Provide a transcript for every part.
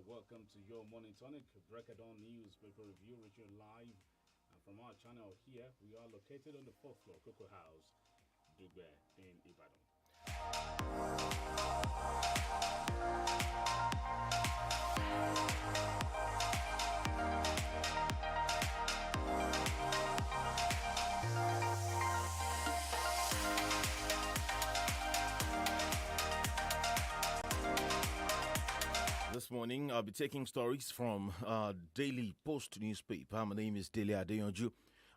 welcome to your Morning Tonic Breakdown Newspaper Review, reaching live from our channel here. We are located on the 4th floor, Cocoa House, Dugbe in Ibadan. This morning, I'll be taking stories from Daily Post newspaper. My name is DELE Adeyonju.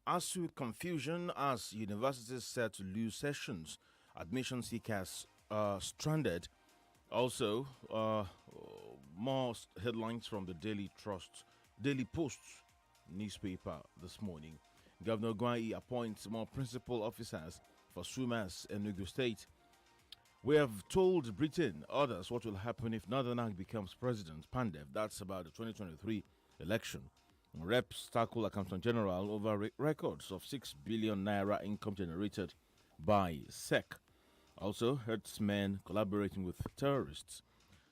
As to confusion as universities set to lose sessions, admission seekers stranded. Also, more headlines from the Daily Post newspaper this morning. Governor Gwai appoints more principal officers for swimmers in Enugu State. We have told Britain, others, what will happen if Northern Ireland becomes president. Pandev, that's about the 2023 election. Reps tackle Accountant General over records of 6 billion naira income generated by SEC. Also, herdsmen collaborating with terrorists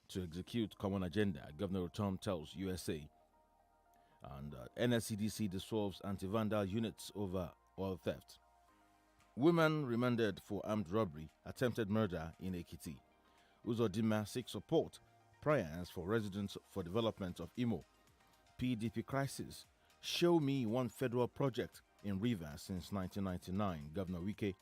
to execute common agenda. Governor Tom tells USA. And NSCDC dissolves anti-vandal units over oil theft. Women remanded for armed robbery, attempted murder in Ekiti. Uzodinma seeks support, prayers for residents for development of Imo. PDP crisis. Show me one federal project in Rivers since 1999. Governor Wike.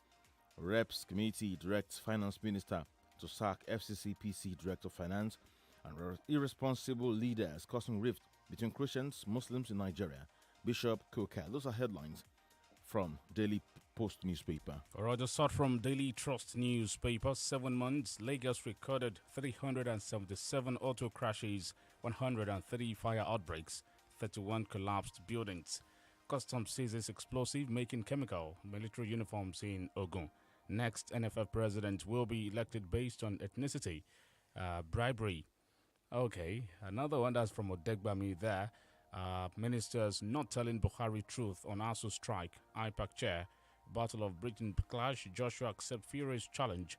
Reps Committee directs Finance Minister to sack FCCPC Director of Finance. And irresponsible leaders causing rift between Christians, Muslims in Nigeria. Bishop Koka. Those are headlines from Daily Post newspaper. All right, let's start from Daily Trust newspaper. 7 months, Lagos recorded 377 auto crashes, 130 fire outbreaks, 31 collapsed buildings. Customs seizes explosive making chemical, military uniforms in Ogun. Next NFF president will be elected based on ethnicity, bribery. Okay, another one that's from Odegbami there. Ministers not telling Buhari truth on ASU strike. IPAC chair. Battle of Britain clash. Joshua accept furious challenge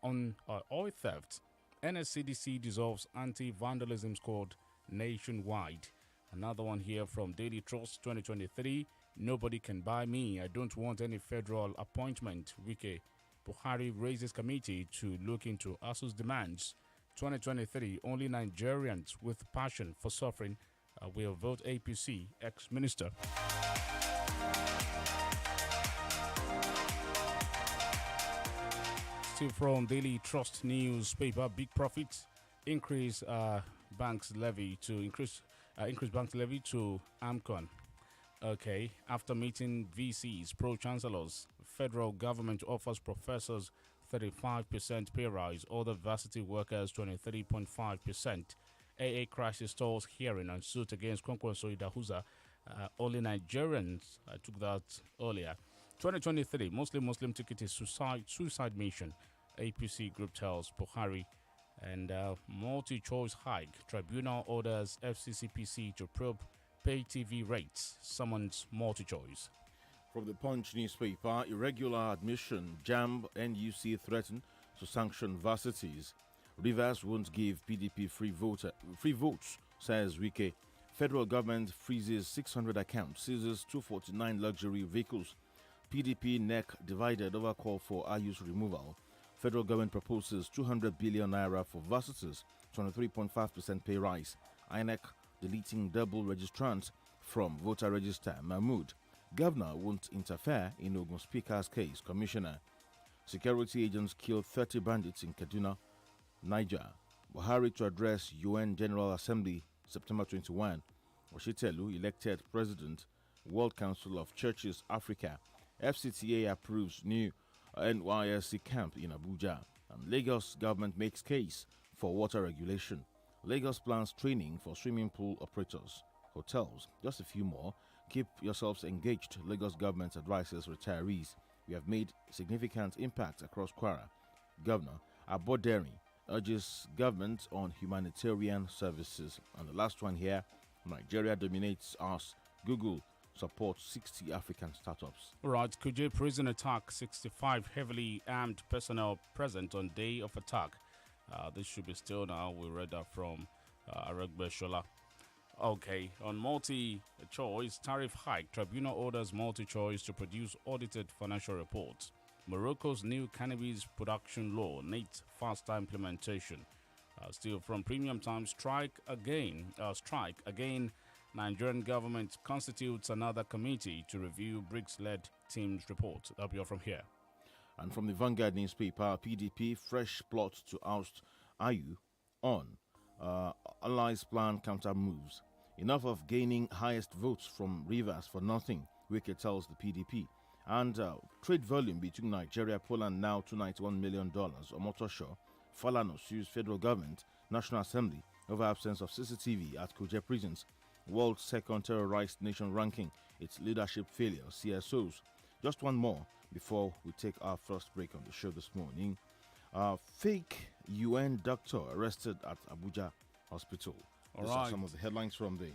on oil theft. NSCDC dissolves anti-vandalism squad nationwide. Another one here from Daily Trust 2023. Nobody can buy me. I don't want any federal appointment. Wike. Buhari raises committee to look into ASU's demands. 2023. Only Nigerians with passion for suffering will vote APC, ex-minister. Still from Daily Trust newspaper, big profits increase banks levy to increase bank levy to AMCON. Okay, after meeting VCs, pro-chancellors, federal government offers professors 35% pay rise, other varsity workers 23.5%. AA crisis stalls hearing and suit against Kwankwaso Idahuza. Only Nigerians, I took that earlier. 2023, Muslim ticket is suicide mission. APC group tells Buhari. And multi-choice hike. Tribunal orders FCCPC to probe pay TV rates. Summons multi-choice. From the Punch newspaper, irregular admission, JAMB, NUC threaten to sanction varsities. Rivers won't give PDP free votes, says Wike. Federal government freezes 600 accounts, seizes 249 luxury vehicles. PDP neck divided over call for IU's removal. Federal government proposes 200 billion naira for varsities, 23.5% pay rise. INEC deleting double registrants from voter register. Mahmood. Governor won't interfere in Ogun Speaker's case. Commissioner. Security agents killed 30 bandits in Kaduna, Niger. Buhari to address UN General Assembly September 21. Oshitelu elected President, World Council of Churches Africa. FCTA approves new NYSC camp in Abuja. And Lagos government makes case for water regulation. Lagos plans training for swimming pool operators. Hotels, just a few more. Keep yourselves engaged. Lagos government advises retirees. We have made significant impact across Kwara. Governor Aboderi urges government on humanitarian services. And the last one here, Nigeria dominates us. Google supports 60 African startups. Right, Kuje prison attack, 65 heavily armed personnel present on day of attack. This should be still now. We read that from Aregbeshola. Okay, on multi-choice tariff hike, tribunal orders multi-choice to produce audited financial reports. Morocco's new cannabis production law needs faster implementation. Still from Premium Times, strike again. Nigerian government constitutes another committee to review BRICS-led team's report. That'll be all from here. And from the Vanguard newspaper, PDP fresh plot to oust Ayu on. Allies plan counter moves. Enough of gaining highest votes from Rivers for nothing, Wike tells the PDP. And trade volume between Nigeria and Poland now $291 million. Omotosho, Falano sues federal government, National Assembly over absence of CCTV at Kuje prisons. World's second terrorized nation ranking, its leadership failure, CSOs. Just one more before we take our first break on the show this morning. Fake UN doctor arrested at Abuja Hospital. These are some of the headlines from the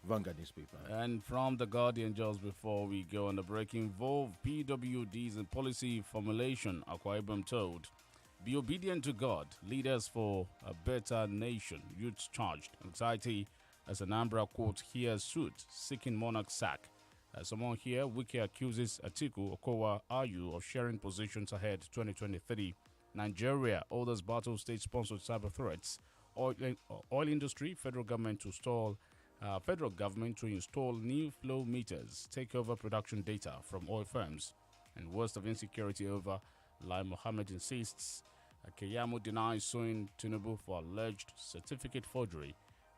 Vanguard newspaper. And from The Guardian, just before we go on the break, involve PWDs in policy formulation, Akwa Ibom told. Be obedient to God, leaders for a better nation, youths charged. Anxiety as Anambra court hears suit seeking monarch sack. Someone here, Wiki accuses Atiku Okowa Ayu of sharing positions ahead 2023. Nigeria, others battle state-sponsored cyber threats. Oil industry, federal government to install new flow meters, take over production data from oil firms. And worst of insecurity over, Lai Mohammed insists. Keyamo denies suing Tinubu for alleged certificate forgery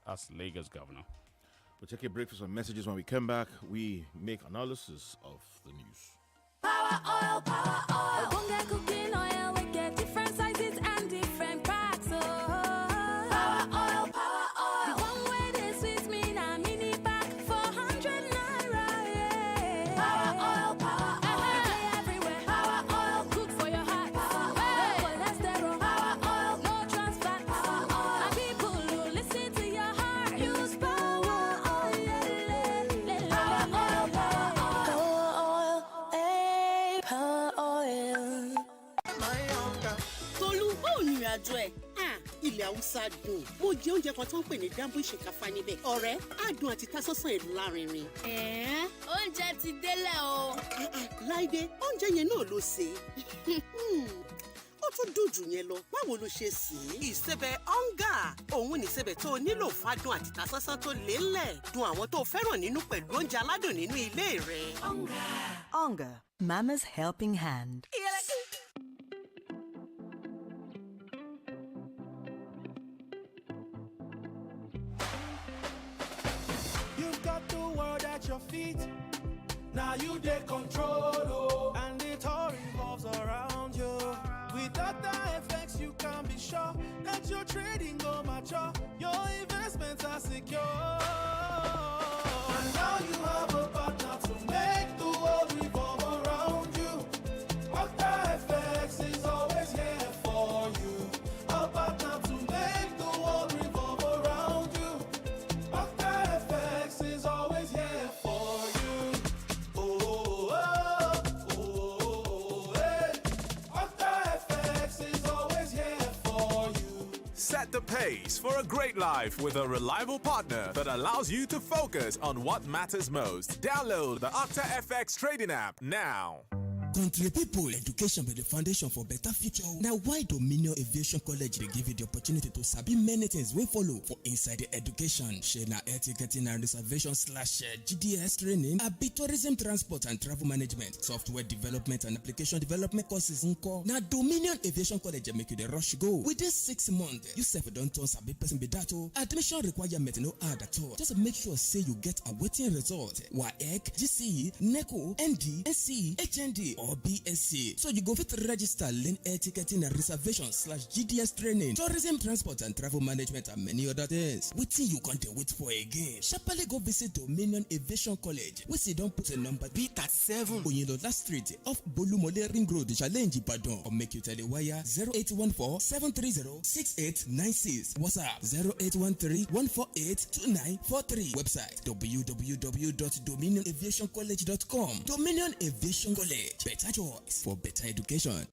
as Lagos governor. We'll take a break for some messages. When we come back, we make analysis of the news. Power oil, power oil. Cooking oil, we get different sizes and different packs. Oh. Power oil, power oil. The one way they sweet me na mini pack for 100 naira. Yeah. Power oil, power oil. Everywhere. Power oil, good for your heart. Power oil, cholesterol. Power oil, no trans fat. Power oil. And people who listen to your heart use power oil. Power oil, power oil. Power oil. Tolú ó ìrìn àjò ẹ̀. Ilẹ̀ Haúsá dùn. Mo jẹ oúnjẹ kan tó ń pè ní dambu ìṣèkáfá níbẹ̀. Ọ̀rẹ́, adùn àti tasọ́sàn ẹ̀ lárinrin. Oúnjẹ ti délẹ̀ o. Láìdé, oúnjẹ yẹn náà ló ṣe. Ó tún dùn jù yẹn lọ. Báwo ló ṣe sè é? Ìsebẹ̀ ọ̀ngà. Òun ni ìsebẹ̀ tó o nílò fádùn àti tasọ́sàn tó lélẹ̀. Dùn àwọn tó fẹ́ràn nínú pẹ̀lú oúnjẹ aládùn nínú ilé rẹ̀. Onga, Mama's helping hand. You've got the world at your feet. Now you take control, oh, and it all revolves around you. With data effects, you can be sure that your trading go mature. Your investments are secure. And now you have a partner to make the world revolve around you. Data effects is always here for you. A partner to make the world revolve around you. Data effects is always here for you. Oh, oh, oh, oh, hey. Data effects is always here for you. Set the pace for a great life with a reliable partner that allows you to focus on what matters most. Download the Octa FX trading app now. Country people, education be the foundation for better future. Now, why Dominion Aviation College they give you the opportunity to sabi many things we follow for inside the education, share na air ticketing and reservation / GDS training, abi tourism transport and travel management, software development and application development courses nko. Now, Dominion Aviation College make you the rush go. Within 6 months, you self don't turn sabi person be that o. Admission requirement no hard at all. Just make sure say you get a waiting result. WAEC, GCE, NECO, ND, SCE, HND or BSc. So you go fit register, learn air ticketing and reservation / GDS training, tourism transport and travel management and many other things. Waiting you can't wait for again. Sharply go visit Dominion Aviation College. We see don't put a number B37 Oyinlola Street off Bolumole Ring Road, Challenge Ibadan, or make you tell the wire 0814-730-6896. WhatsApp 0813-148-2943. Website www.dominionaviationcollege.com. Dominion Aviation College. better choice for better education.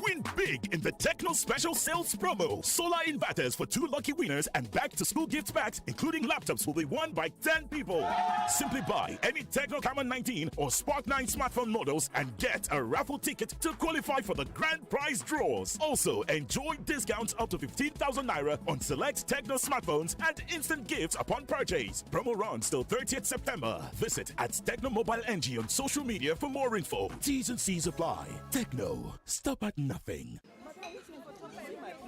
Win big in the Techno Special Sales Promo. Solar inverters for 2 lucky winners and back-to-school gift packs, including laptops, will be won by 10 people. Simply buy any Techno Camon 19 or Spark 9 smartphone models and get a raffle ticket to qualify for the grand prize draws. Also, enjoy discounts up to 15,000 naira on select Techno smartphones and instant gifts upon purchase. Promo runs till 30th September. Visit at Techno Mobile NG on social media for more info. T's and C's apply. Techno. Stop at nothing.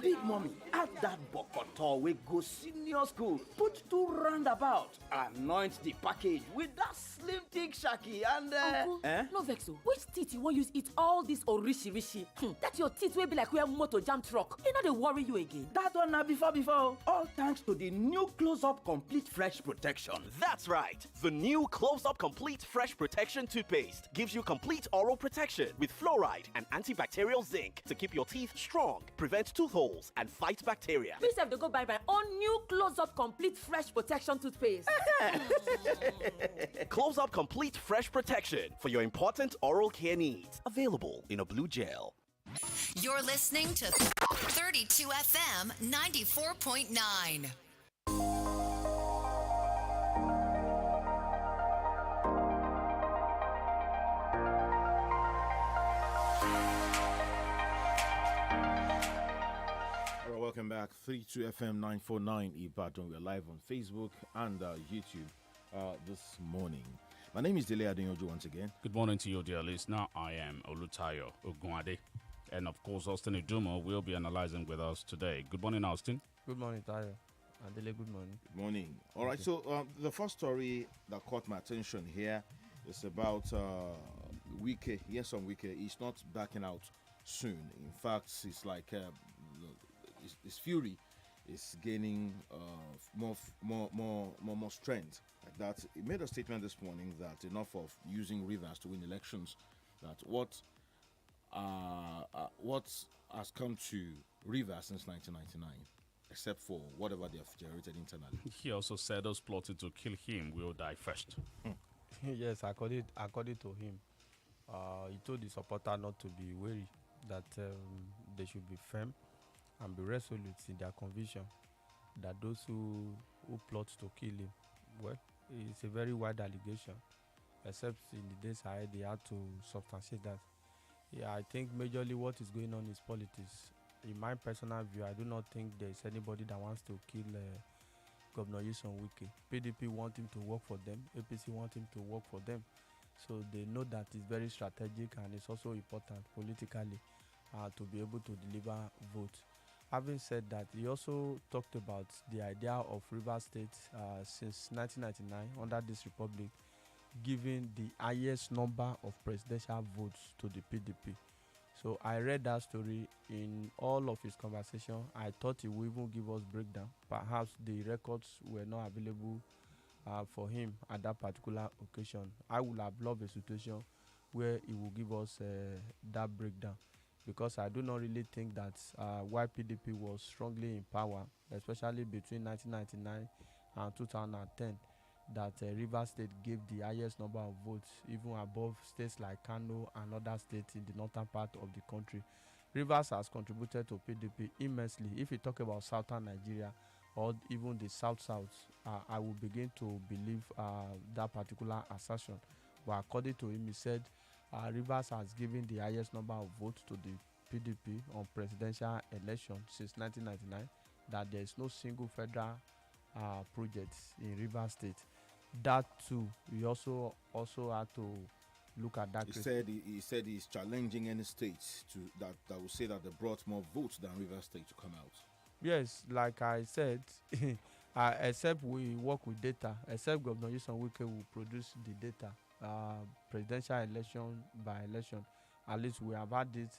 Big mommy, add that bokoto we go senior school. Put 2 roundabout. Anoint the package with that slim thick shaki and Uncle, no vex o. Which teeth you wan use eat all this orishi? That your teeth will be like where motor jam truck. E no dey worry you again. that one na before. All thanks to the new Close-Up Complete Fresh Protection. That's right. The new Close-Up Complete Fresh Protection toothpaste gives you complete oral protection with fluoride and antibacterial zinc to keep your teeth strong, prevent tooth holes, and fight bacteria. Me sef dey go buy my own new Close-Up Complete Fresh Protection toothpaste. Close-Up Complete Fresh Protection for your important oral care needs. Available in a blue gel. You're listening to 32 FM 94.9. Welcome back. 32 FM 949 Ibadan. We're live on Facebook and YouTube this morning. My name is Dele Adeyanju once again. Good morning to you, dear listener. I am OLUTAYO Ogunade. And of course, Austin Idumo will be analyzing with us today. Good morning, Austin. Good morning, Tayo. And Dele, good morning. Good morning. All right, so the first story that caught my attention here is about Wike. Yes, on Wike. He's not backing out soon. In fact, it's like his fury is gaining more strength. Like that, he made a statement this morning that enough of using rivers to win elections. That what has come to rivers since 1999, except for whatever they have generated internally. He also said those plotting to kill him will die first. Yes, according to him, he told the supporter not to be wary, that they should be firm and be resolute in their conviction, that those who plot to kill him, well, it's a very wide allegation, except in the days ahead they had to substantiate that. Yeah, I think majorly what is going on is politics. In my personal view, I do not think there is anybody that wants to kill Governor Nyesom Wike. PDP want him to work for them, APC want him to work for them. So they know that it's very strategic and it's also important politically to be able to deliver votes. Having said that, he also talked about the idea of Rivers State since 1999 under this republic giving the highest number of presidential votes to the PDP. So I read that story in all of his conversation. I thought he would even give us breakdown. Perhaps the records were not available for him at that particular occasion. I would have loved a situation where he will give us that breakdown, because I do not really think that why PDP was strongly in power, especially between 1999 and 2010, that Rivers State gave the highest number of votes, even above states like Kano and other states in the northern part of the country. Rivers has contributed to PDP immensely. If you talk about southern Nigeria or even the south-south, I will begin to believe that particular assertion. But according to him, he said Rivers has given the highest number of votes to the PDP on presidential election since 1999, that there is no single federal project in Rivers State. That too, he also had to look at that. He said he's challenging any states that will say that they brought more votes than Rivers State to come out. Yes, like I said, except we work with data, except Governor Nyesom Wike will produce the data, presidential election by election. At least we have had it,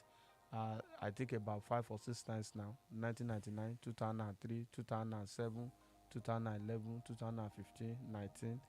I think about 5 or 6 times now: 1999, 2003, 2007. 2011, 2015, 19.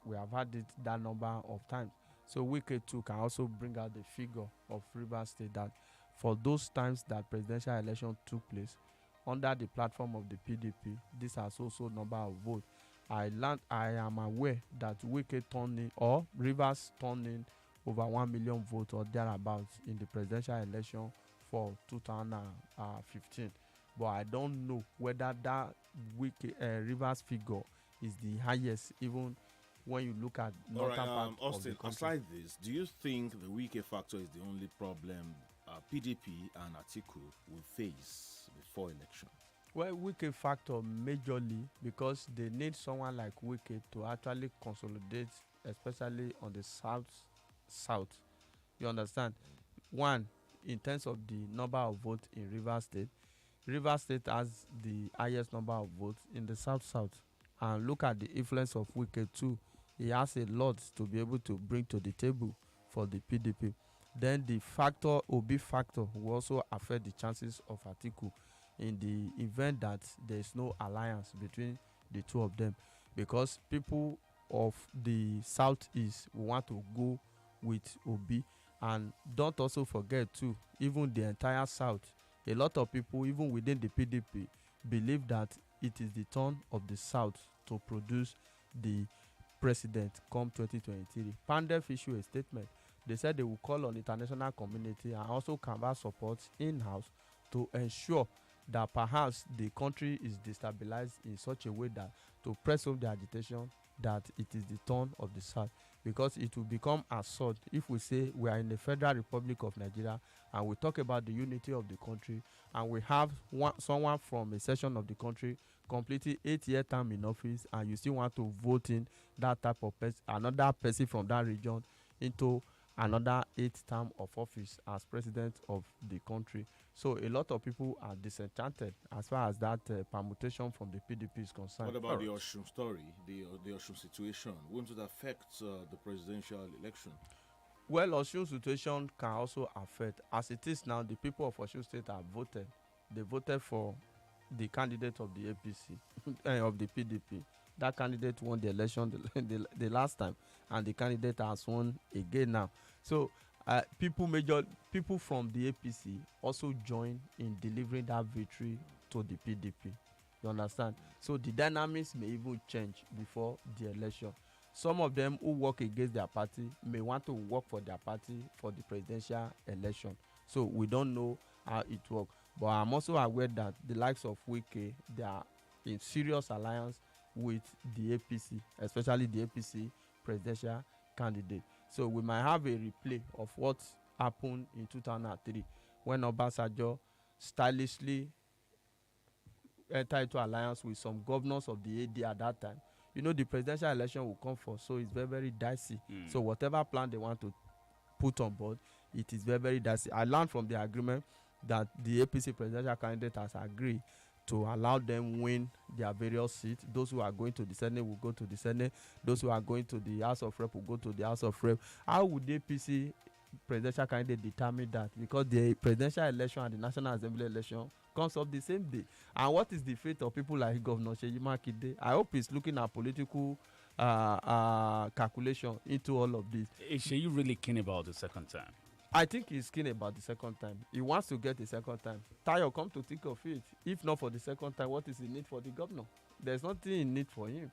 We have had it that number of times. So Wike too can also bring out the figure of Rivers State, that for those times that presidential election took place under the platform of the PDP, this has also number of votes. I am aware that Wike turned in, or Rivers turned in over 1 million votes or thereabouts in the presidential election for 2015. But I don't know whether that Rivers figure is the highest, even when you look at All right, northern part of the Austin, country. aside this, do you think the Wike factor is the only problem PDP and Atiku will face before election? Well, Wike factor majorly because they need someone like Wike to actually consolidate, especially on the south. You understand? One, in terms of the number of votes in Rivers State, Rivers State has the highest number of votes in the south. And look at the influence of Wike too. He has a lot to be able to bring to the table for the PDP. Then the factor, Obi factor, will also affect the chances of Atiku in the event that there is no alliance between the two of them, because people of the southeast want to go with Obi. And don't also forget too, even the entire south, a lot of people even within the PDP believe that it is the turn of the south to produce the president come 2023. Pandef issued a statement. They said they will call on the international community and also canvass support in-house to ensure that perhaps the country is destabilized in such a way that to press home the agitation that it is the turn of the south, because it will become absurd if we say we are in the Federal Republic of Nigeria and we talk about the unity of the country and we have someone from a section of the country completing 8-year term in office, and you still want to vote in that type of person, another person from that region into another 8th term of office as president of the country. So a lot of people are disenchanted as far as that permutation from the PDP is concerned. What about the Oshun story, the Oshun situation? Won't it affect the presidential election? Well, Oshun situation can also affect. As it is now, the people of Oshun State have voted. They voted for the candidate of the APC, of the PDP. That candidate won the election the last time, and the candidate has won again now. So people from the APC also join in delivering that victory to the PDP. You understand? So the dynamics may even change before the election. Some of them who work against their party may want to work for their party for the presidential election. So we don't know how it works. But I'm also aware that the likes of Wike, they are in serious alliance with the APC, especially the APC presidential candidate. So we might have a replay of what happened in 2003 when Obasanjo stylishly entered into alliance with some governors of the AD at that time. You know, the presidential election will come first, so it's very, very dicey. So whatever plan they want to put on board, it is very, very dicey. I learned from the agreement that the APC presidential candidate has agreed to allow them win their various seats. Those who are going to the Senate will go to the Senate. Those who are going to the House of Rep will go to the House of Rep. How would the APC presidential candidate determine that? Because the presidential election and the National Assembly election comes up the same day. And what is the fate of people like Governor Seyi Makinde? I hope he's looking at political calculation into all of this. Is Seyi really keen about the second time? I think he's keen about the second time. He wants to get the second time. Tayo, come to think of it. If not for the second time, what is the need for the governor? There's nothing in need for him.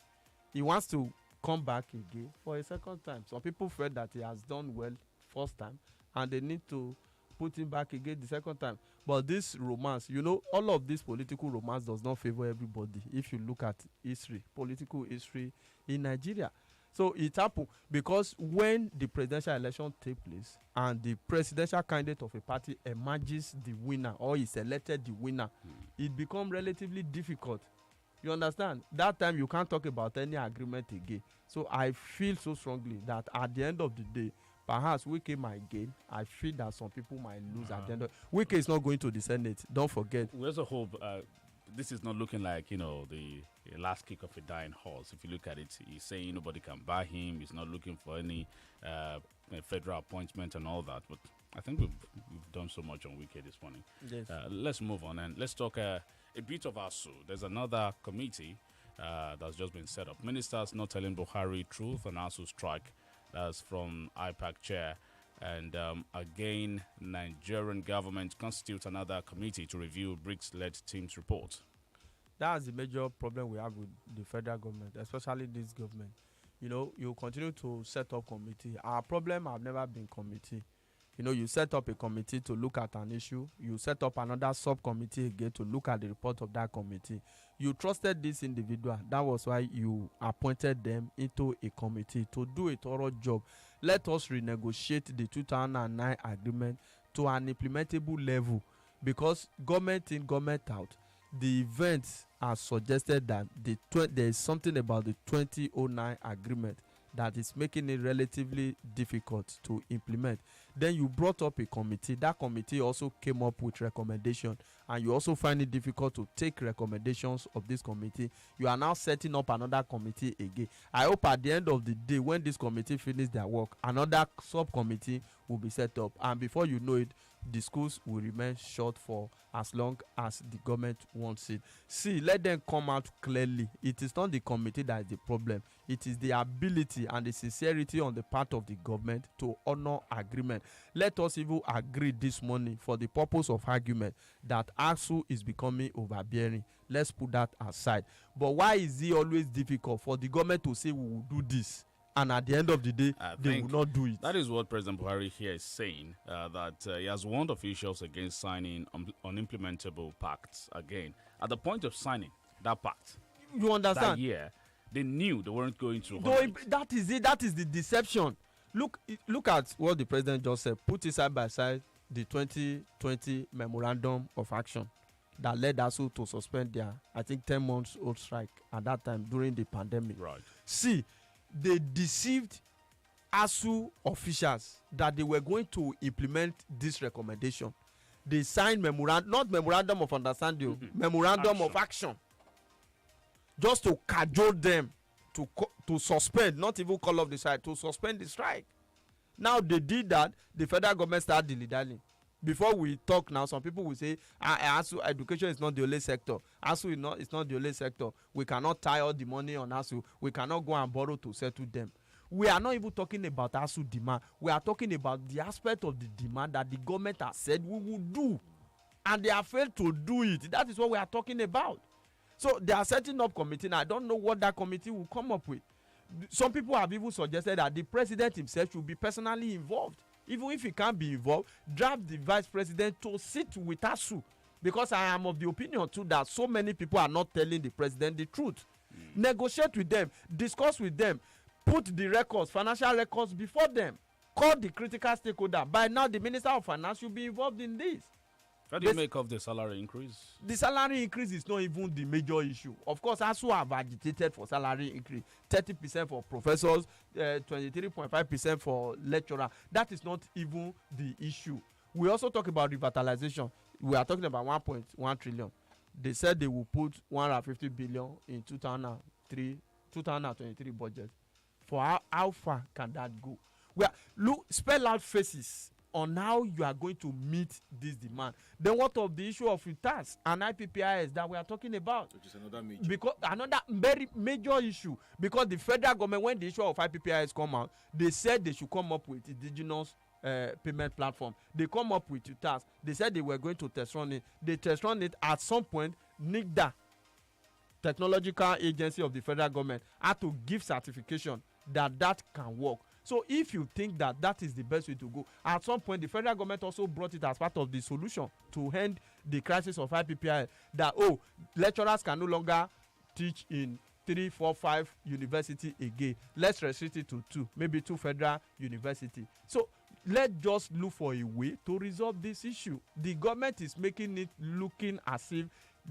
He wants to come back again for a second time. Some people felt that he has done well first time and they need to put him back again the second time. But this romance, you know, all of this political romance does not favor everybody. If you look at history, political history in Nigeria. So it happened because when the presidential election takes place and the presidential candidate of a party emerges the winner or is elected the winner, it becomes relatively difficult. You understand? That time you can't talk about any agreement again. So I feel so strongly that at the end of the day, perhaps Wike might gain. I feel that some people might lose at the end of Wike is not going to the Senate. Don't forget. We also hope this is not looking like, you know, the last kick of a dying horse. If you look at it, he's saying nobody can buy him. He's not looking for any federal appointment and all that. But I think we've done so much on Wike this morning. Yes. Let's move on and let's talk a bit of ASU. There's another committee that's just been set up. Ministers not telling Buhari truth on ASU strike. That's from IPAC chair. And again, Nigerian government constitutes another committee to review BRICS-led team's report. That's the major problem we have with the federal government, especially this government. you continue to set up committee. Our problem have never been committee. You set up a committee to look at an issue. You set up another subcommittee again to look at the report of that committee. You trusted this individual. That was why you appointed them into a committee to do a thorough job. Let us renegotiate the 2009 agreement to an implementable level, because government in, government out. The events are suggested that there is something about the 2009 agreement that is making it relatively difficult to implement. Then you brought up a committee. That committee also came up with recommendations, and you also find it difficult to take recommendations of this committee. You are now setting up another committee again. I hope at the end of the day, when this committee finish their work, another subcommittee will be set up, and before you know it, the schools will remain shut for as long as the government wants it. See, let them come out clearly. It is not the committee that is the problem. It is the ability and the sincerity on the part of the government to honor agreement. Let us even agree this morning, for the purpose of argument, that ASU is becoming overbearing. Let's put that aside. But why is it always difficult for the government to say we will do this, and at the end of the day, they will not do it? That is what President Buhari here is saying, that he has warned officials against signing unimplementable pacts again. At the point of signing that pact, you understand? That year, they knew they weren't going to. That is it. That is the deception. Look at what the president just said. Put it side by side the 2020 memorandum of action that led ASU to suspend their, I think, 10 months old strike at that time during the pandemic. Right. See, they deceived ASU officials that they were going to implement this recommendation. They signed not memorandum of understanding, memorandum of action, just to cajole them to suspend, not even call off the strike, to suspend the strike. Now they did that. The federal government started dilly-dallying. Before we talk now, some people will say, ASU education is not the only sector. ASU is not the only sector. We cannot tie all the money on ASU. We cannot go and borrow to settle them. We are not even talking about ASU demand. We are talking about the aspect of the demand that the government has said we will do, and they have failed to do it. That is what we are talking about. So they are setting up committee, and I don't know what that committee will come up with. Some people have even suggested that the president himself should be personally involved. Even if he can't be involved, draft the vice president to sit with ASU, because I am of the opinion too that so many people are not telling the president the truth. Negotiate with them, discuss with them, put the records, financial records before them, call the critical stakeholder. By now, the Minister of Finance should be involved in this. How do you make of the salary increase? The salary increase is not even the major issue. Of course, ASU have agitated for salary increase. 30% for professors, 23.5% for lecturers. That is not even the issue. We also talk about revitalization. We are talking about 1.1 trillion. They said they will put 150 billion in 2023 budget. For how far can that go? Spell out phases on how you are going to meet this demand. Then what of the issue of UTAS and IPPIS that we are talking about? Which is another major. Because another very major issue. Because the federal government, when the issue of IPPIS come out, they said they should come up with indigenous payment platform. They come up with UTAS. They said they were going to test run it. They test run it at some point. NICDA, technological agency of the federal government, had to give certification that can work. So if you think that is the best way to go, at some point the federal government also brought it as part of the solution to end the crisis of IPPI, that lecturers can no longer teach in 3, 4, 5 university again. Let's restrict it to 2, maybe 2 federal university. So let's just look for a way to resolve this issue. The government is making it looking as if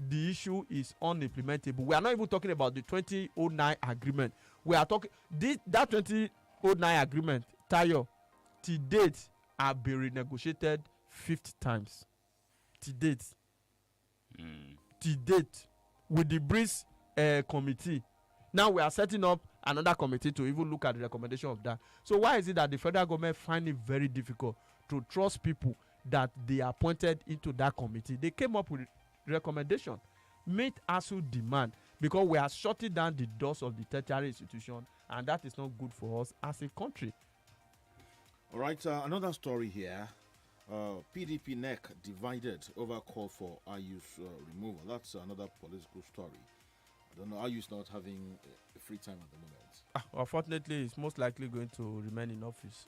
the issue is unimplementable. We are not even talking about the 2009 agreement. We are talking that 2009 agreement, Tayo, to date have been renegotiated 50 times. To date. To date, with the Breeze committee. Now we are setting up another committee to even look at the recommendation of that. So why is it that the federal government find it very difficult to trust people that they appointed into that committee? They came up with recommendation, meet ASU demand, because we are shutting down the doors of the tertiary institution, and that is not good for us as a country. All right, another story here. PDP neck divided over call for IU's removal. That's another political story. I don't know. Are you not having free time at the moment? Unfortunately, it's most likely going to remain in office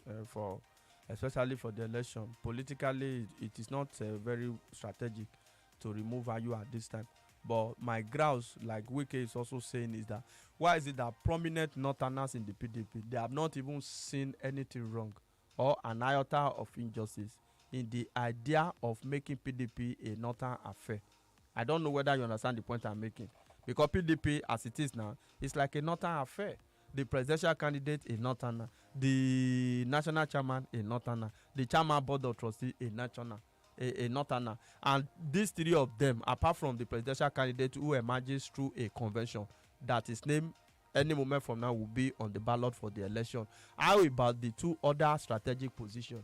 especially for the election. Politically, it is not very strategic to remove Ayu at this time. But my grouse, like Wike is also saying, is that why is it that prominent Northerners in the PDP, they have not even seen anything wrong or an iota of injustice in the idea of making PDP a Northern affair? I don't know whether you understand the point I'm making. Because PDP, as it is now, is like a Northern affair. The presidential candidate a Northerner, the national chairman a Northerner, the chairman board of trustees a Northerner, and these three of them, apart from the presidential candidate who emerges through a convention that is named any moment from now will be on the ballot for the election. How about the two other strategic positions?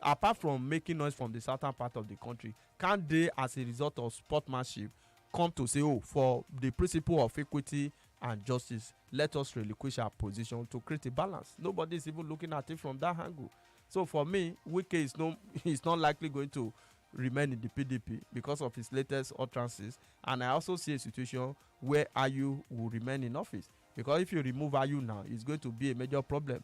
Apart from making noise from the southern part of the country, can they, as a result of sportsmanship, come to say, oh, for the principle of equity and justice, let us relinquish our position to create a balance? Nobody is even looking at it from that angle. So for me, Wike is not likely going to remain in the PDP because of his latest utterances, and I also see a situation where Ayu will remain in office, because if you remove Ayu now, it's going to be a major problem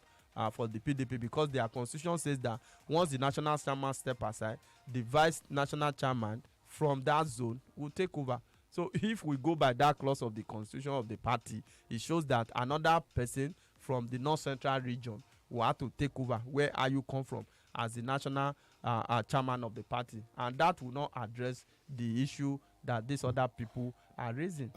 for the PDP, because their constitution says that once the national chairman step aside, the vice national chairman from that zone will take over. So if we go by that clause of the constitution of the party, it shows that another person from the north central region will have to take over where Ayu come from as the national chairman of the party, and that will not address the issue that these other people are raising.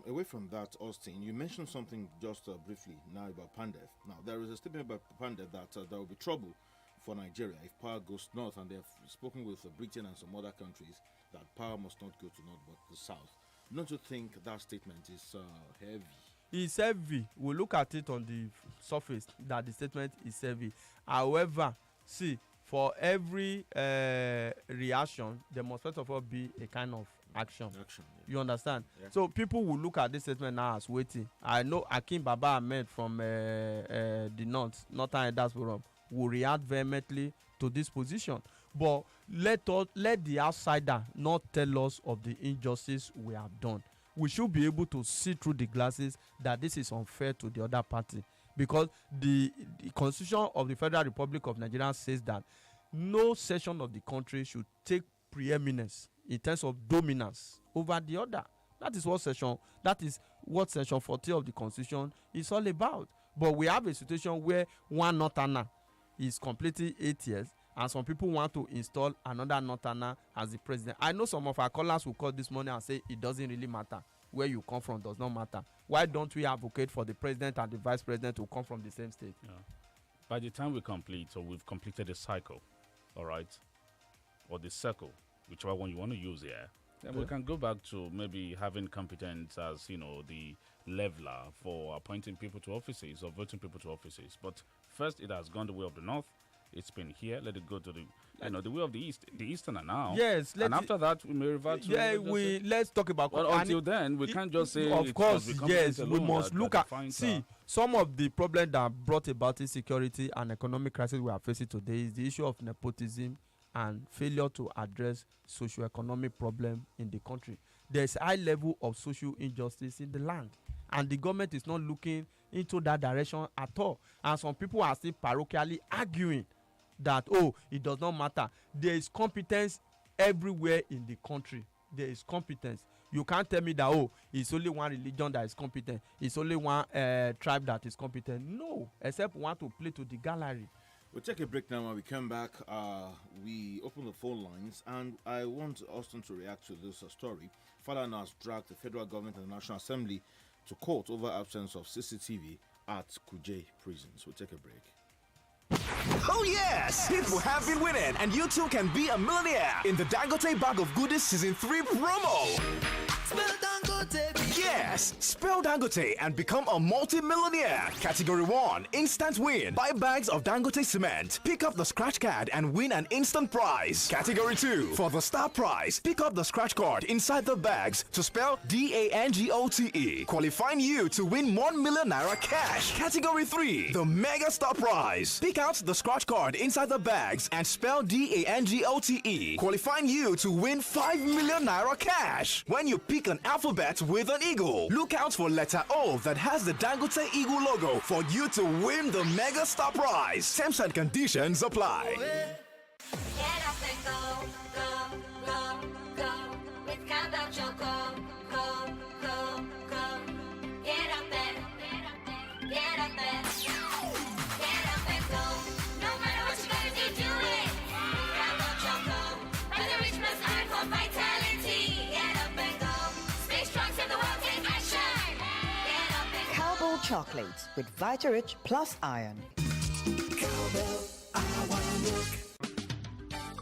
Away from that, Austin, you mentioned something just briefly now about Pandef. Now, there is a statement about Pandef that there will be trouble for Nigeria if power goes north, and they've spoken with Britain and some other countries that power must not go to north but the south. Don't you think that statement is heavy? It's heavy. We look at it on the surface that the statement is heavy. However, see, for every reaction, there must first of all be a kind of action. Yeah. You understand? Yeah. So people will look at this statement now as waiting. I know Akim Baba Ahmed from the Northern Elders Forum will react vehemently to this position. But let the outsider not tell us of the injustice we have done. We should be able to see through the glasses that this is unfair to the other party, because the Constitution of the Federal Republic of Nigeria says that no section of the country should take preeminence in terms of dominance over the other. That is what section 40 of the Constitution is all about. But we have a situation where one Northerner is completing 8 years, and some people want to install another Northerner as the president. I know some of our callers will call this morning and say it doesn't really matter. Where you come from does not matter. Why don't we advocate for the president and the vice president to come from the same state? Yeah. By the time we complete, or we've completed the cycle, all right, or the circle, whichever one you want to use here, then we can go back to maybe having competence as, the leveler for appointing people to offices or voting people to offices. But first, it has gone the way of the north. It's been here. Let it go to the way of the east, the easterner now. Yes. And after that, we may revert to. Yeah, let's talk about. But until then, we can't just say. Of course, yes, we must look at. See, some of the problems that brought about insecurity and economic crisis we are facing today is the issue of nepotism and failure to address socio-economic problem in the country. There's a high level of social injustice in the land, and the government is not looking into that direction at all. And some people are still parochially arguing that, it does not matter. There is competence everywhere in the country. There is competence. You can't tell me that, it's only one religion that is competent. It's only one tribe that is competent. No, except we want to play to the gallery. We'll take a break now. When we come back, we open the phone lines, and I want Austin to react to this story. Father has dragged the federal government and the National Assembly to court over absence of CCTV at Kuje prisons. We'll take a break. Oh yes! People have been winning, and you too can be a millionaire in the Dangote Bag of Goodies Season 3 promo. Spell Dangote. Yes! Spell Dangote and become a multi-millionaire. Category 1, instant win. Buy bags of Dangote cement. Pick up the scratch card and win an instant prize. Category 2, for the star prize, pick up the scratch card inside the bags to spell DANGOTE, qualifying you to win 1 million naira cash. Category 3, the mega star prize. Pick out the scratch card inside the bags and spell DANGOTE, qualifying you to win 5 million naira cash. When you pick an alphabet with an eagle, Eagle. Look out for letter O that has the Dangote Eagle logo for you to win the Mega Star Prize. Terms and conditions apply. Get up and go, go, go, go. With Countdown Choco, go, go, go. Get up and get up and go. No matter what you gotta do, do it. Countdown Choco, by the rich plus iron for vitality. Get up and go. Stay strong, save the world, take action. Get up and go. Cowbell chocolate with Vitarich plus iron.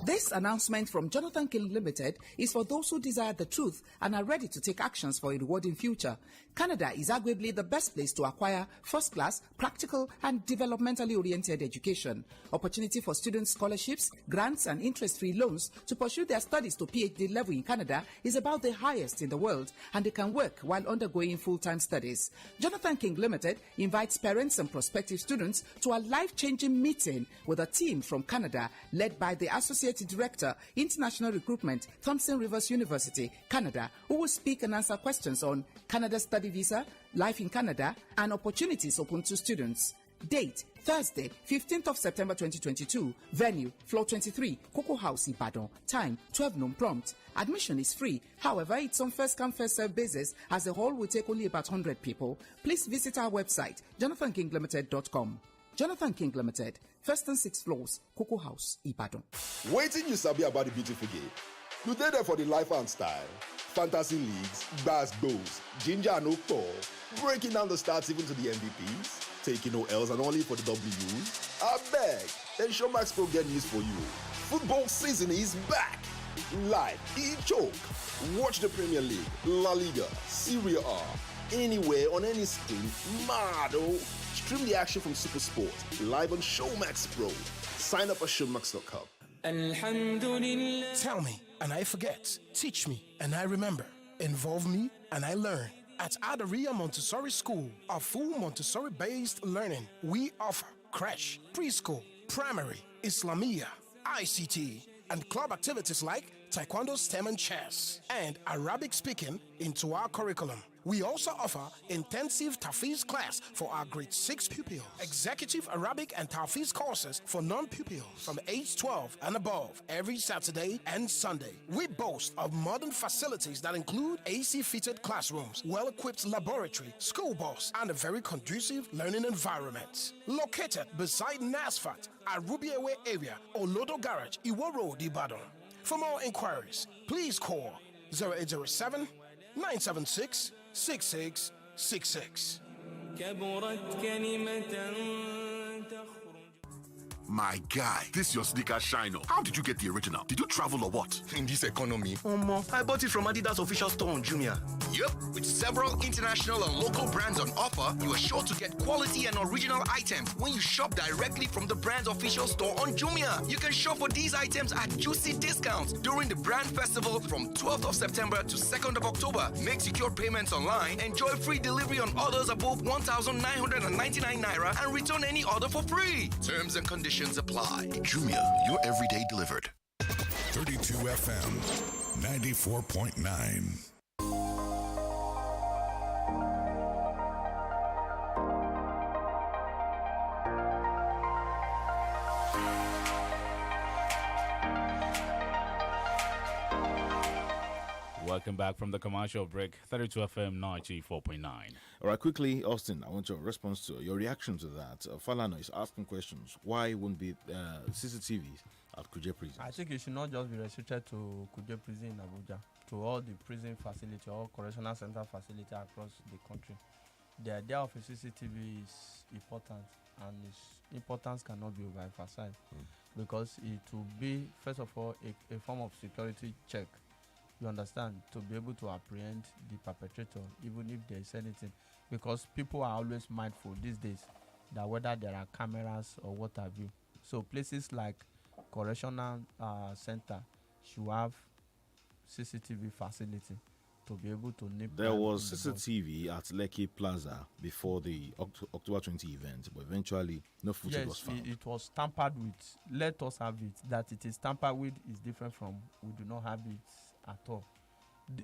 This announcement from Jonathan King Limited is for those who desire the truth and are ready to take actions for a rewarding future. Canada is arguably the best place to acquire first-class, practical, and developmentally oriented education. Opportunity for student scholarships, grants, and interest-free loans to pursue their studies to PhD level in Canada is about the highest in the world, and they can work while undergoing full-time studies. Jonathan King Limited invites parents and prospective students to a life-changing meeting with a team from Canada led by the Associate Director, International Recruitment, Thompson Rivers University, Canada, who will speak and answer questions on Canada Study Visa, life in Canada, and opportunities open to students. Date, Thursday, 15th of September 2022. Venue, floor 23, Cocoa House, Ibadan. Time, 12 noon prompt. Admission is free. However, it's on first-come, first-served basis, as the hall will take only about 100 people. Please visit our website, jonathankinglimited.com. Jonathan King Limited, first and 6th floors, Cocoa House, Ibadan. Waiting you sabi about the beautiful game. You dey there for the life and style, fantasy leagues, basketballs, ginger and okpo, breaking down the stats even to the MVPs, taking no L's and only for the W's. I beg, then Showmax Pro get news for you. Football season is back. Live, e-choke. Watch the Premier League, La Liga, Serie A, anywhere on any screen. Mad oh. Stream the action from SuperSport live on Showmax Pro. Sign up at showmax.com. Tell me, and I forget. Teach me, and I remember. Involve me, and I learn. At Adaria Montessori School, a full Montessori-based learning, we offer creche, preschool, primary, Islamia, ICT, and club activities like Taekwondo, STEM, and chess, and Arabic speaking into our curriculum. We also offer intensive Tafiz class for our grade 6 pupils, executive Arabic and Tafiz courses for non-pupils from age 12 and above every Saturday and Sunday. We boast of modern facilities that include AC-fitted classrooms, well-equipped laboratory, school bus, and a very conducive learning environment. Located beside NASFAT at Rubiewe area, Olodo Garage, Iwo Road, Ibadan. For more inquiries, please call 0807 976 6666. My guy, this your sneaker shine. How did you get the original? Did you travel or what? In this economy, I bought it from Adidas official store on Jumia. Yep, with several international and local brands on offer, you are sure to get quality and original items when you shop directly from the brand's official store on Jumia. You can shop for these items at juicy discounts during the brand festival from 12th of September to 2nd of October. Make secure payments online, enjoy free delivery on orders above 1,999 naira, and return any order for free. Terms and conditions apply. Jumia, your everyday delivered. 32 FM, 94.9. Welcome back from the commercial break. 32 FM 94.9. All right, quickly, Austin, I want your response to your reaction to that. Falana is asking questions. Why won't be CCTVs at Kuje Prison? I think it should not just be restricted to Kuje Prison in Abuja, to all the prison facility, all correctional center facility across the country. The idea of a CCTV is important, and its importance cannot be overemphasized because it will be, first of all, a form of security check. You understand, to be able to apprehend the perpetrator, even if there is anything, because people are always mindful these days that whether there are cameras or what have you. So places like correctional center should have CCTV facility to be able to nip. There was CCTV at Lekki Plaza before the October 20 event, but eventually no footage was found. It was tampered with. Let us have it. That it is tampered with is different from we do not have it at all.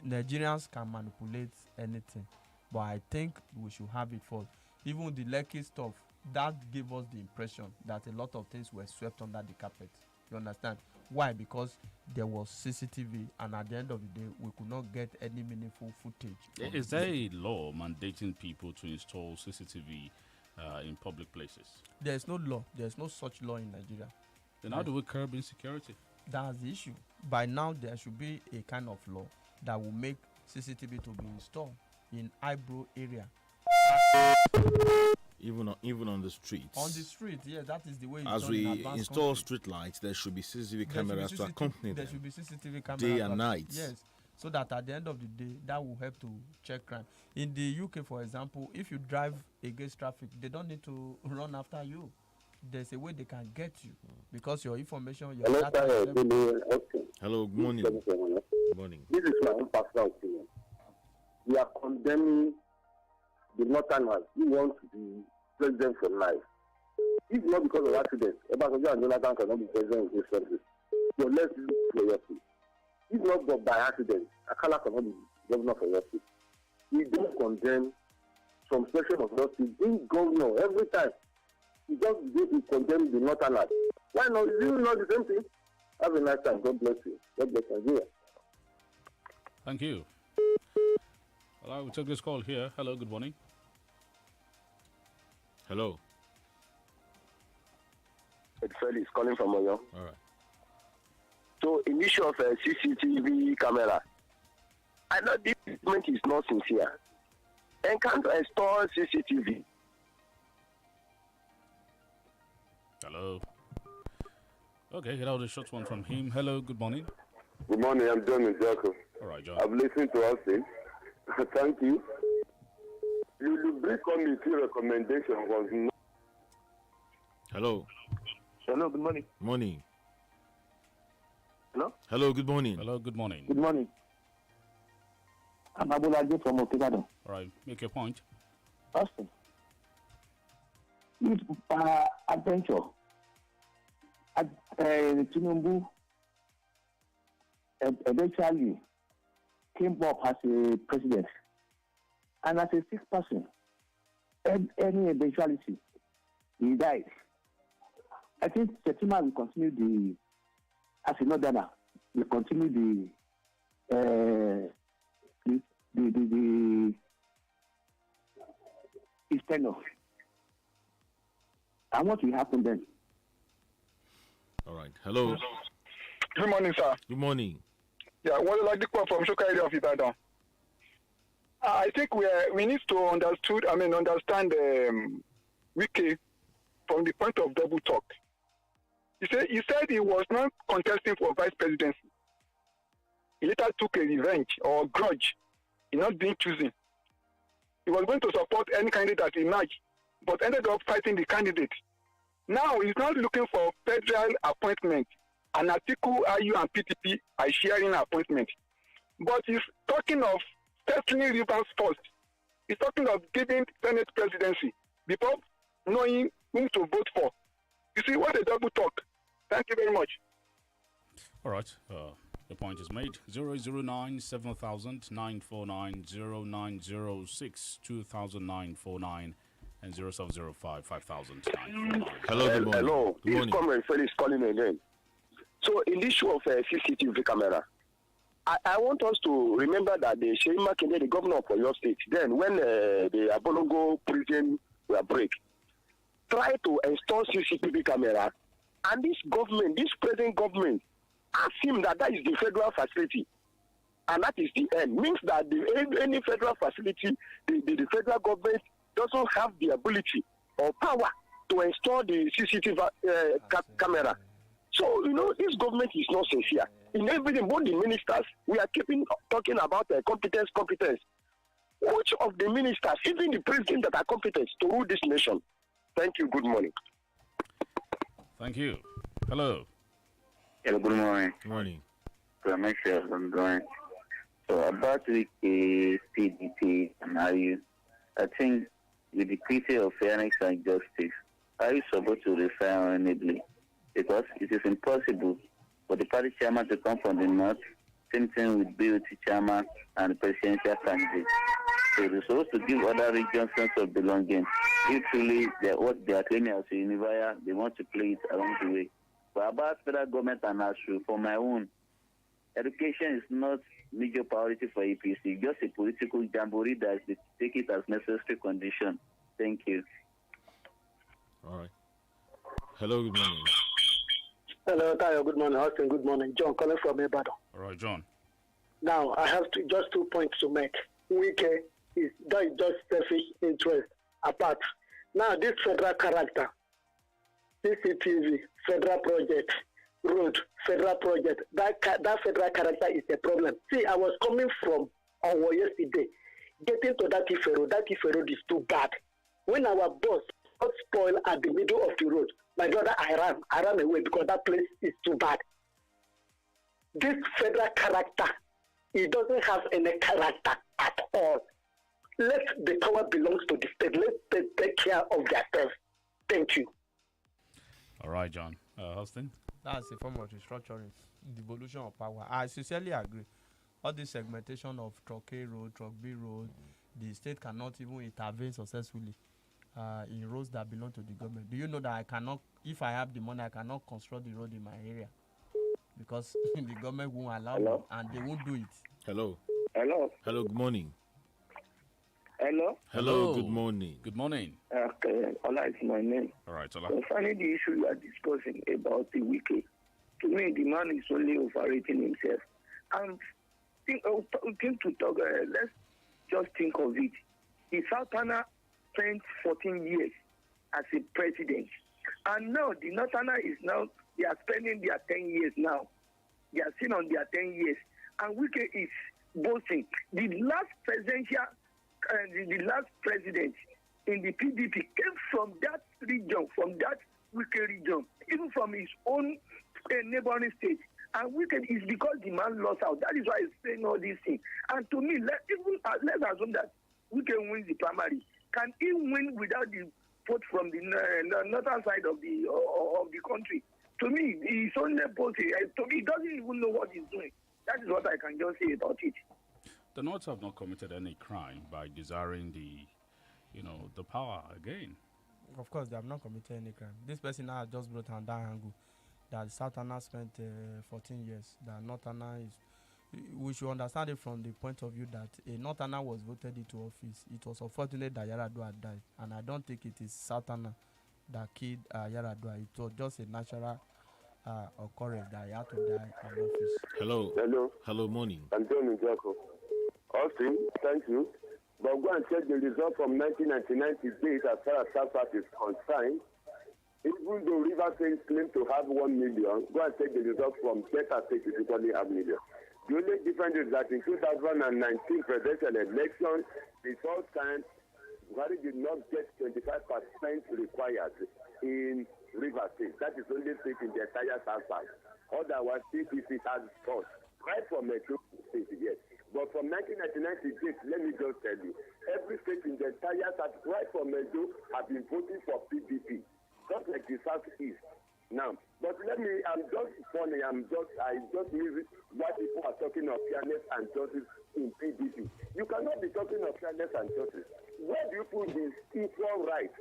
Nigerians can manipulate anything, but I think we should have it first. Even the Lekki stuff, that gave us the impression that a lot of things were swept under the carpet. You understand? Why? Because there was CCTV, and at the end of the day, we could not get any meaningful footage. Is there a law mandating people to install CCTV in public places? There is no law. There is no such law in Nigeria. Then how do we curb insecurity? That's the issue. By now, there should be a kind of law that will make CCTV to be installed in Eyebrow area. Even on the streets. On the street, yeah, that is the way. As we install street lights, there should be CCTV cameras to accompany them. There should be CCTV cameras day and night. Yes, so that at the end of the day, that will help to check crime. In the UK, for example, if you drive against traffic, they don't need to run after you. There's a way they can get you because your information, your data. Hello, good morning. Good morning. This is my own personal opinion. We are condemning the Northerners who want to be president for life. If not because of accidents, Obasanjo and Jonathan cannot be president in this country. So let's look for your seat. If not but by accident, Akala cannot be governor for your seat. We don't condemn some section of your state being governor every time. We just go to condemn the Northerners. Why not? Is it not the same thing? Have a nice time. God bless you. God bless Nigeria. Thank you. Well, I will take this call here. Hello, good morning. Hello. It's Felix calling from Oyo. All right. So, in issue of CCTV camera, I know this government is not sincere. And can't install CCTV. Hello. Okay, that was a short one from him. Hello, good morning. Good morning, I'm John Njako. All right, John. I've listened to us. Thank you. The brief committee recommendation was not. Hello. Hello, good morning. Morning. Hello? Hello, good morning. Hello, good morning. Good morning. I'm Abulaji from Okigado. All right, make your point. Austin. If adventure, Tinubu eventually came up as a president and as a sick person, any eventuality, he died. I think Setima will continue as a northerner, will continue his tenure. And what will happen then? All right. Hello. Good morning, sir. Good morning. Yeah, what like the call from Shoka area of Ibadan. I think we need to understand Wiki from the point of double talk. He said he was not contesting for vice presidency. He later took a revenge or grudge in not being chosen. He was going to support any candidate that emerged, but ended up fighting the candidate. Now he's not looking for federal appointment. An article IU and PTP are sharing appointment. But he's talking of settling Rivers first. He's talking of giving Senate presidency before knowing whom to vote for. You see, what a double talk. Thank you very much. All right. The point is made. 009 7000 949 0906 2009 and 0705 5000 Hello, good morning. Hello, Good morning. this Comrade Felix calling again. So, in the issue of CCTV camera, I want us to remember that the Sheyi Makinde, the governor of your state, then when the Abolongo prison were break, tried to install CCTV camera, and this government, this present government, asked him that is the federal facility, and that is the end. Means that any federal facility, the federal government doesn't have the ability or power to install the CCTV camera. So, this government is not sincere. In everything, both the ministers, we are talking about competence. Which of the ministers, even the president, that are competent to rule this nation? Thank you. Good morning. Thank you. Hello. Hello, good morning. Good morning. So make sure I'm doing. So about the PDP and I think with the critique of fairness and justice, are you supposed to refer honorably? Because it is impossible for the party chairman to come from the north Same thing with BOT chairman and presidential candidate. So they're supposed to give other regions sense of belonging. If truly what they are claiming as a unifier, they want to play it along the way. But about federal government and ASU, for my own, education is not major priority for APC, just a political jamboree that they take it as necessary condition. Thank you. All right. Hello, good morning. Hello, Tayo. Good morning. Austin, good morning. John calling from Ibadan. All right, John. Now, I have just 2 points to make. Wike is just selfish interest apart. Now, this federal character, CCTV, federal project, road, federal project, that federal character is a problem. See, I was coming from Owo yesterday, getting to that Ife road is too bad. When our boss got spoiled at the middle of the road, my brother, I ran away because that place is too bad. This federal character, it doesn't have any character at all. Let the power belongs to the state. Let them take care of themselves. Thank you. All right, John. Austin? That's a form of restructuring, devolution of power. I sincerely agree. All this segmentation of Truck A road, Truck B road, the state cannot even intervene successfully in roads that belong to the government. Do you know that I cannot, if I have the money, I cannot construct the road in my area? Because the government won't allow me, and they won't do it. Hello. Hello. Hello, good morning. Hello. Hello, good morning. Good morning. Okay, Ola is my name. All right, Ola. Concerning the issue you are discussing about the wiki, to me, the man is only overrating himself. And let's just think of it. The Southerner spent 14 years as a president. And now the Northerner is now, they are spending their 10 years now. They are still on their 10 years. And Wike is boasting. The last president in the PDP came from that region, from that Wike region, even from his own neighboring state. And Wike is because the man lost out. That is why he's saying all these things. And to me, let's assume that Wike wins the primary. Can he win without the vote from the northern side of the country? To me, he's only posting. To me, he doesn't even know what he's doing. That is what I can just say about it. The North have not committed any crime by desiring the power again. Of course, they have not committed any crime. This person now has just brought on that angle that Southerner spent 14 years. That Northerner is. We should understand it from the point of view that a Northerner was voted into office. It was unfortunate that Yaradua had died, and I don't think it is Southerner that killed Yaradua. It was just a natural occurrence that he had to die in office. Hello. Hello. Hello, morning. I'm John Jacob. Austin, thank you. But go and check the result from 1999 to date as far as South is concerned. Even though River State claims to have 1 million, go and check the result from Delta State, which only have million. The only difference is that in 2019 presidential election, the first time Buhari did not get 25% required in River State. That is only state in the entire South side. Otherwise, CPC has cost right from Metro State, yes. But from 1999 to date, let me just tell you, every state in the entire South, right from Metro, have been voting for PDP, just like the Southeast. Now, but I'm just funny, I just use what people are talking of fairness and justice in PDP. You cannot be talking of fairness and justice. Where do you put this equal right?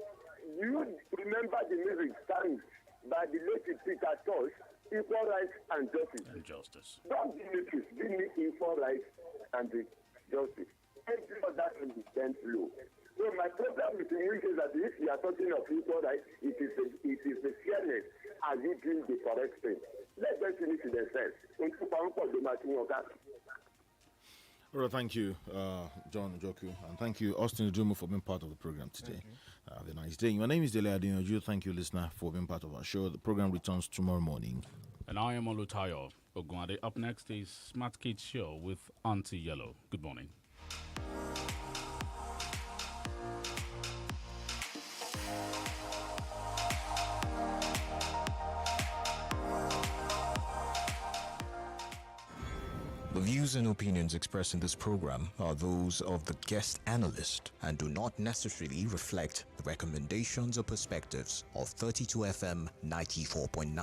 You remember the music sang by the late Peter Tosh, equal rights and justice. And justice. Don't give me peace, give me equal rights and justice. Every other thing is then low. So my problem with you is that if you are talking of equal rights, it is the fairness as you doing the correct thing. Let them finish it themselves. All right, thank you, John Ojoku, and thank you, Austin Ujumu, for being part of the program today. Have a nice day. My name is Dele Adeyanju. Thank you, listener, for being part of our show. The program returns tomorrow morning. And I am OLUTAYO Ogunade. Up next is Smart Kids Show with INT'L. Good morning. The views and opinions expressed in this program are those of the guest analyst and do not necessarily reflect the recommendations or perspectives of 32 FM 94.9.